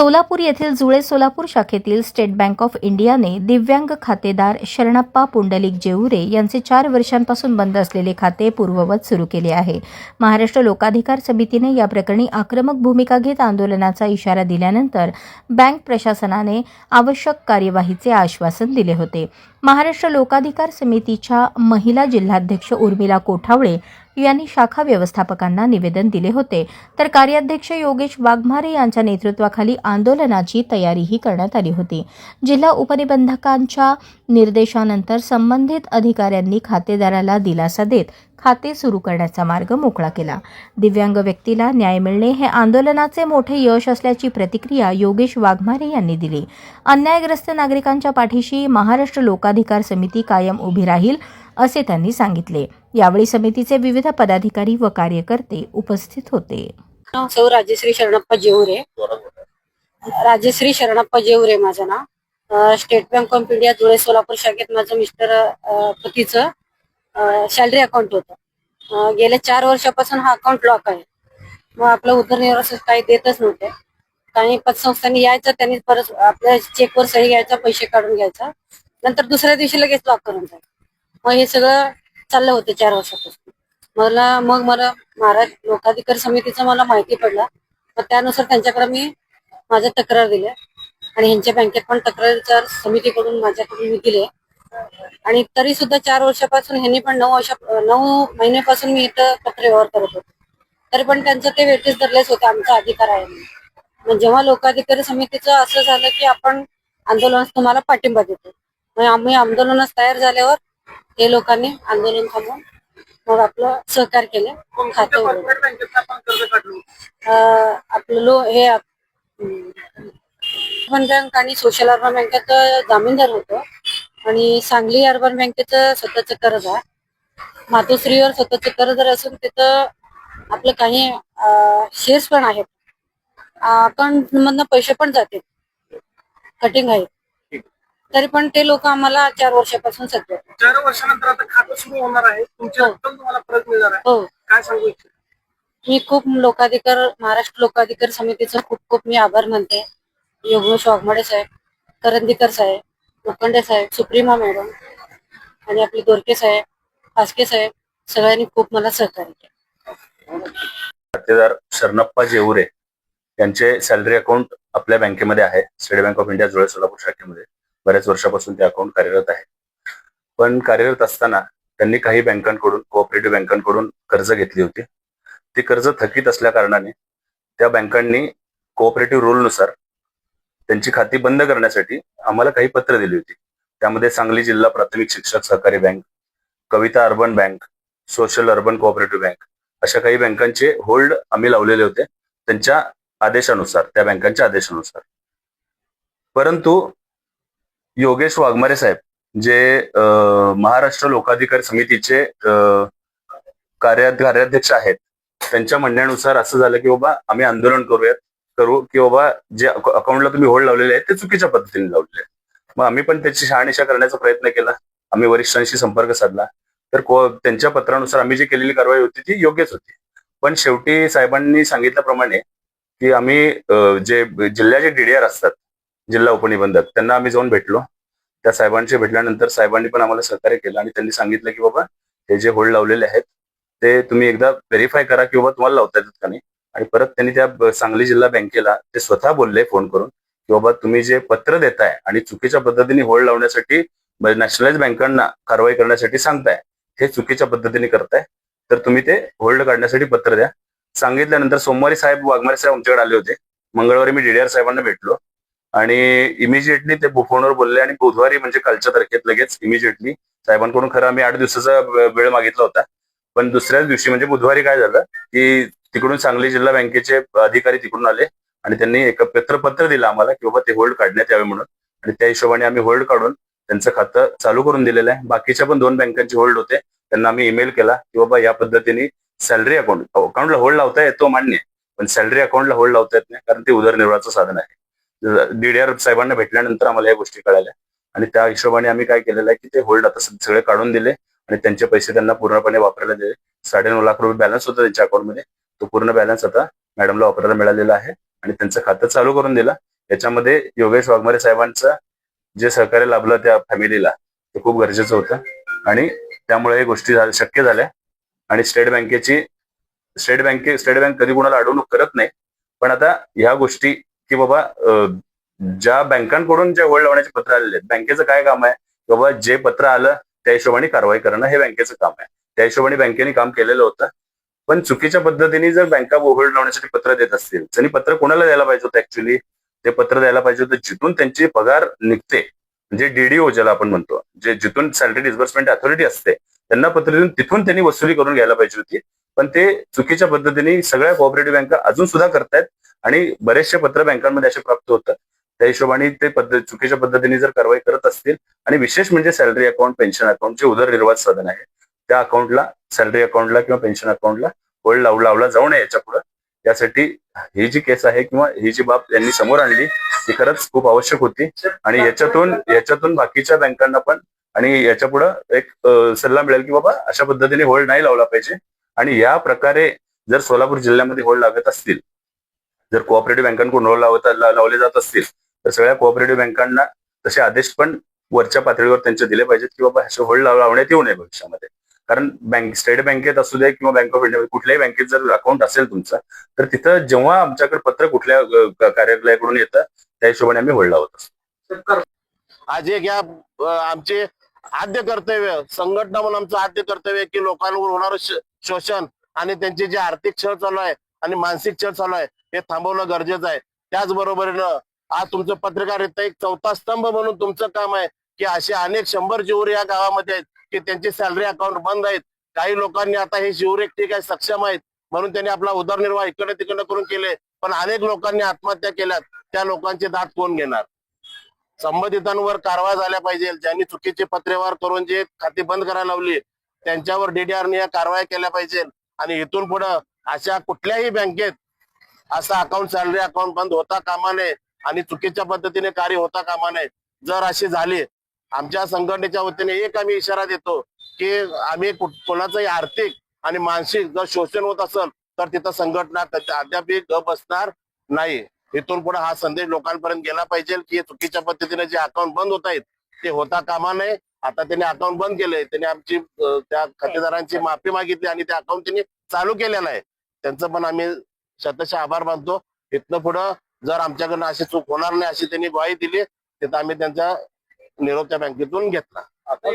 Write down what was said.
सोलापूर येथील जुळे सोलापूर शाखेतील स्टेट बँक ऑफ इंडियाने दिव्यांग खातेदार शरणप्पा पुंडलिक जेऊरे यांचे 4 वर्षांपासून बंद असलेले खाते पूर्ववत सुरू केले आहे. महाराष्ट्र लोकाधिकार समितीने या प्रकरणी आक्रमक भूमिका घेत आंदोलनाचा इशारा दिल्यानंतर बँक प्रशासनाने आवश्यक कार्यवाहीचे आश्वासन दिले होते. महाराष्ट्र लोकाधिकार समितीच्या महिला जिल्हाध्यक्ष उर्मिला कोठावळे यांनी शाखा व्यवस्थापकांना निवेदन दिले होते, तर कार्याध्यक्ष योगेश वाघमारे यांच्या नेतृत्वाखाली आंदोलनाची तयारीही करण्यात आली होती. जिल्हा उपनिबंधकांच्या निर्देशानंतर संबंधित अधिकाऱ्यांनी खातेदाराला दिलासा देत खाते सुरू करण्याचा मार्ग मोकळा केला. दिव्यांग व्यक्तीला न्याय मिळणे हे आंदोलनाचे मोठे यश असल्याची प्रतिक्रिया योगेश वाघमारे यांनी दिली. अन्यायग्रस्त नागरिकांच्या पाठीशी महाराष्ट्र लोकाधिकार समिती कायम उभी राहील असे त्यांनी सांगितले. यावेळी समितीचे विविध पदाधिकारी व कार्यकर्ते उपस्थित होते. सौ राजश्री शरणप्पा जेऊरे. राजश्री शरणप्पा जेऊरे माझं नाव. स्टेट बँक ऑफ इंडिया जुळे सोलापूर शाखेत माझं मिस्टर पतीचं सॅलरी अकाउंट होतं. गेल्या 4 वर्षापासून हा अकाउंट लॉक आहे. मग आपलं उदरनिर्वाह काही देतच नव्हते. काही पतसंस्थांनी यायचं, त्यांनी परत आपल्या चेकवर सही घ्यायचा, पैसे काढून घ्यायचा, नंतर दुसऱ्या दिवशी लगेच लॉक करून जायचं. मग हे सगळं चाललं होतं 4 वर्षापासून. मग मला महाराष्ट्र लोकाधिकार समितीचं मला माहिती पडलं. मग त्यानुसार त्यांच्याकडे मी माझ्या तक्रार दिल्या आणि ह्यांच्या बँकेत पण तक्रार समितीकडून माझ्याकडून मी दिले. आणि तरी सुद्धा 4 वर्षापासून ह्यांनी पण 9 महिन्यापासून मी इथं पत्र व्यवहार करत होते, तरी पण त्यांचं ते वेटीस धरलेच होते. आमचा अधिकार आहे. मग जेव्हा लोकाधिकारी समितीचं असं झालं की आपण आंदोलनास तुम्हाला पाठिंबा देतो, मग आम्ही आंदोलनास तयार झाल्यावर हे लोकांनी आंदोलन थांबवून मग आपलं सहकार्य केलं. खातं आपलं हे अर्बन बँक आणि सोशल अर्बन बँकेत जामीनदार होतो आणि सांगली अर्बन बँकेचं स्वतःचं कर्ज आहे. मातोश्रीवर स्वतःचं कर्ज असून तिथं आपलं काही शेअर्स पण आहेत. अकाउंट मधनं पैसे पण जाते, कटिंग आहे. तरी पण ते लोक आम्हाला 4 वर्षापासून सध्या 4 वर्षानंतर आता खातं सुरू होणार आहे. तुमची रक्कम तुम्हाला परत मिळणार आहे. हो. काय सांगू इच्छिता? मी खूप महाराष्ट्र लोकाधिकार समितीचं खूप मी आभार मानते. योगेश वाघमारे साहेब, करंदीकर साहेब, लोखंडे साहेब, सुप्रीमा मॅडम आणि आपले दोरके साहेब, फासके साहेब, सगळ्यांनी खूप मला सहकार्य केलं. खातेदार शरणप्पा जेऊरे यांचे सॅलरी अकाउंट आपल्या बँकेमध्ये आहे. स्टेट बँक ऑफ इंडिया जुळे सोलापूर शाखेमध्ये बऱ्याच वर्षापासून ते अकाउंट कार्यरत आहे. पण कार्यरत असताना त्यांनी काही बँकांकडून, कोऑपरेटिव्ह बँकांकडून कर्ज घेतली होती. ती कर्ज थकीत असल्या कारणाने त्या बँकांनी कोऑपरेटिव्ह रूलनुसार त्यांची खाती बंद करण्यासाठी आम्हाला काही पत्र दिली होती. त्यामध्ये सांगली जिल्हा प्राथमिक शिक्षक सहकारी bank, Kavita urban bank, social urban cooperative bank अशा काही बँकांचे होल्ड आम्ही लावलेले होते त्यांच्या आदेशानुसार, त्या बँकांच्या आदेशानुसार. परंतु योगेश वाघमारे साहेब जे महाराष्ट्र लोकाधिकार समितीचे कार्याध्यक्ष आहेत, त्यांच्या म्हणण्यानुसार असं झालं की बाबा आम्ही आंदोलन करू की बाबा जे अकाउंटला तुम्ही होल्ड लावलेले आहेत ते चुकीच्या पद्धतीने लावलेले आहेत. मग आम्ही पण त्याची शहानिशा करण्याचा प्रयत्न केला. आम्ही वरिष्ठांशी संपर्क साधला, तर त्यांच्या पत्रानुसार आम्ही जी केलेली कारवाई होती ती योग्यच होती. पण शेवटी साहेबांनी सांगितल्याप्रमाणे की आम्ही जे जिल्ह्याचे DDR असतात, जिल्हा उपनिबंधक, त्यांना आम्ही जाऊन भेटलो. त्या साहेबांशी भेटल्यानंतर साहेबांनी पण आम्हाला सहकार्य केलं आणि त्यांनी सांगितलं की बाबा हे जे होल्ड लावलेले आहेत ते तुम्ही एकदा व्हेरीफाय करा की बाबा तुम्हाला लावता येतात का नाही. आणि परत त्यांनी त्या सांगली जिल्हा बँकेला ते स्वतः बोलले फोन करून की बाबा तुम्ही जे पत्र देताय आणि चुकीच्या पद्धतीने होल्ड लावण्यासाठी नॅशनलाइज बँकांना कारवाई करण्यासाठी सांगताय, हे चुकीच्या पद्धतीने करताय, तर तुम्ही ते होल्ड काढण्यासाठी पत्र द्या. सांगितल्यानंतर सोमवारी साहेब वाघमारे साहेब आमच्याकडे आले होते. मंगळवारी मी DDR साहेबांना भेटलो आणि इमिजिएटली ते फोनवर बोलले आणि बुधवारी म्हणजे कालच्या तारखेत लगेच इमिजिएटली साहेबांकडून, खरं आम्ही 8 दिवसाचा वेळ मागितला होता, पण दुसऱ्याच दिवशी म्हणजे बुधवारी काय झालं की तिकडून सांगली जिल्हा बँकेचे अधिकारी तिकडून आले आणि त्यांनी एक पत्र दिलं आम्हाला की बाबा ते होल्ड काढण्यात यावे म्हणून. आणि त्या हिशोबाने आम्ही होल्ड काढून त्यांचं खातं चालू करून दिलेलं आहे. बाकीच्या पण 2 बँकांचे होल्ड होते, त्यांना आम्ही ईमेल केला की बाबा या पद्धतीने सॅलरी अकाउंटला होल्ड लावता येतो मान्य, पण सॅलरी अकाउंटला होल्ड लावता येत नाही, कारण ते उदरनिर्वाहाचं साधन आहे. DDR साहेबांना भेटल्यानंतर आम्हाला या गोष्टी कळाल्या आणि त्या हिशोबाने आम्ही काय केलेलं आहे की ते होल्ड आता सगळे काढून दिले आणि त्यांचे पैसे त्यांना पूर्णपणे वापरायला दिले. 9.5 लाख रुपये बॅलन्स होता त्यांच्या अकाउंटमध्ये. तो पूर्ण बॅलन्स आता मॅडमला वापरायला मिळालेला आहे आणि त्यांचं खातं चालू करून दिलं. याच्यामध्ये योगेश वाघमारे साहेबांचं जे सहकार्य लाभलं त्या फॅमिलीला ते खूप गरजेचं होतं आणि त्यामुळे हे गोष्टी शक्य झाल्या. आणि स्टेट बँक कधी कोणाला अडवणूक करत नाही, पण आता ह्या गोष्टी की बाबा ज्या बँकांकडून जे होल्ड लावण्याचे पत्र आलेले आहेत, बँकेचं काय काम आहे, बाबा जे पत्र आलं त्या हिशोबाने कारवाई करणं हे बँकेचं काम आहे. त्या हिशोबाने बँकेने काम केलेलं होतं. पण चुकीच्या पद्धतीने जर बँका होल्ड लावण्यासाठी पत्र देत असतील, त्यांनी पत्र कोणाला द्यायला पाहिजे होतं ऍक्च्युली? ते पत्र द्यायला पाहिजे होतं जिथून त्यांची पगार निघते, म्हणजे डीडीओ ज्याला आपण म्हणतो, जे जिथून सॅलरी डिस्बर्समेंट अथॉरिटी असते त्यांना पत्र देऊन तिथून त्यांनी वसुली करून घ्यायला पाहिजे होती. पण ते चुकीच्या पद्धतीने सगळ्या कोऑपरेटिव्ह बँका अजून सुद्धा करतायत आणि बरेचसे पत्र बँकांमध्ये असे प्राप्त होतं. त्या हिशोबाने ते चुकीच्या पद्धतीने जर कारवाई करत असतील आणि विशेष म्हणजे सॅलरी अकाउंट, पेन्शन अकाउंट जे उदरनिर्वाह साधन आहे त्या अकाउंटला, सॅलरी अकाउंटला किंवा पेन्शन अकाउंटला होल्ड लावला जाऊ नये याच्या पुढे. यासाठी ही जी केस आहे किंवा ही जी बाब यांनी समोर आणली ती खरंच खूप आवश्यक होती आणि याच्यातून बाकीच्या बँकांना पण आणि याच्या पुढे एक सल्ला मिळेल की बाबा अशा पद्धतीने होल्ड नाही लावला पाहिजे. आणि या प्रकारे जर सोलापूर जिल्ह्यामध्ये होल्ड लागत असतील, जर कोऑपरेटिव्ह बँकांकडून होल्ड लावले जात असतील तर सगळ्या कोऑपरेटिव्ह बँकांना तसे आदेश पण वरच्या पातळीवर त्यांचे दिले पाहिजेत की बाबा असे होल्ड लावण्यात येऊ नये भविष्यामध्ये. कारण स्टेट बँकेत असू दे किंवा बँक ऑफ इंडिया कुठल्याही बँकेत जर अकाउंट असेल तुमचं तर तिथं जेव्हा आमच्याकडे पत्र कुठल्या कार्यालयाकडून येतं त्या हिशोबाने आम्ही होल्ड लावत असतो. आज एक या आमचे आद्य कर्तव्य संघटना म्हणून आमचं आद्य कर्तव्य की लोकांवर होणारं शोषण आणि त्यांचे जे आर्थिक छळ चालू आहे आणि मानसिक छळ चालू आहे हे थांबवणं गरजेचं आहे. त्याचबरोबरीनं आज तुमचं पत्रकारिता एक चौथा स्तंभ म्हणून तुमचं काम आहे की असे अनेक 100 शिवरे या गावामध्ये आहेत की त्यांचे सॅलरी अकाउंट बंद आहेत. काही लोकांनी आता हे शिवरे ठीक आहे सक्षम आहेत म्हणून त्यांनी आपला उदरनिर्वाह इकडे तिकडे करून केले, पण अनेक लोकांनी आत्महत्या केल्यात. त्या लोकांचे दात कोण घेणार? संबंधितांवर कारवाई झाल्या पाहिजे. ज्यांनी चुकीचे पत्रव्यवहार करून जे खाती बंद करायला लावली त्यांच्यावर डीडीआरने या कारवाई केल्या पाहिजे. आणि इथून पुढे अशा कुठल्याही बँकेत असा अकाउंट, सॅलरी अकाउंट बंद होता कामा नये आणि चुकीच्या पद्धतीने कार्य होता कामा नये. जर अशी झाली आमच्या संघटनेच्या वतीने एक आम्ही इशारा देतो की आम्ही कोणाचंही आर्थिक आणि मानसिक जर शोषण होत असेल तर तिथं संघटना अद्याप गप बसणार नाही. इथून पुढे हा संदेश लोकांपर्यंत गेला पाहिजे की चुकीच्या पद्धतीने जे अकाउंट बंद होत आहेत ते होता कामा नये. आता त्यांनी अकाउंट बंद केलंय, त्यांनी आमची त्या खातेदारांची माफी मागितली आणि ते अकाउंट त्यांनी चालू केलेलं आहे. त्यांचं पण आम्ही शतशः आभार मानतो. इथनं पुढं जर आमच्याकडनं अशी चूक होणार नाही अशी त्यांनी ग्वाही दिली तिथं आम्ही त्यांचा निरोप त्या बँकेतून घेतला.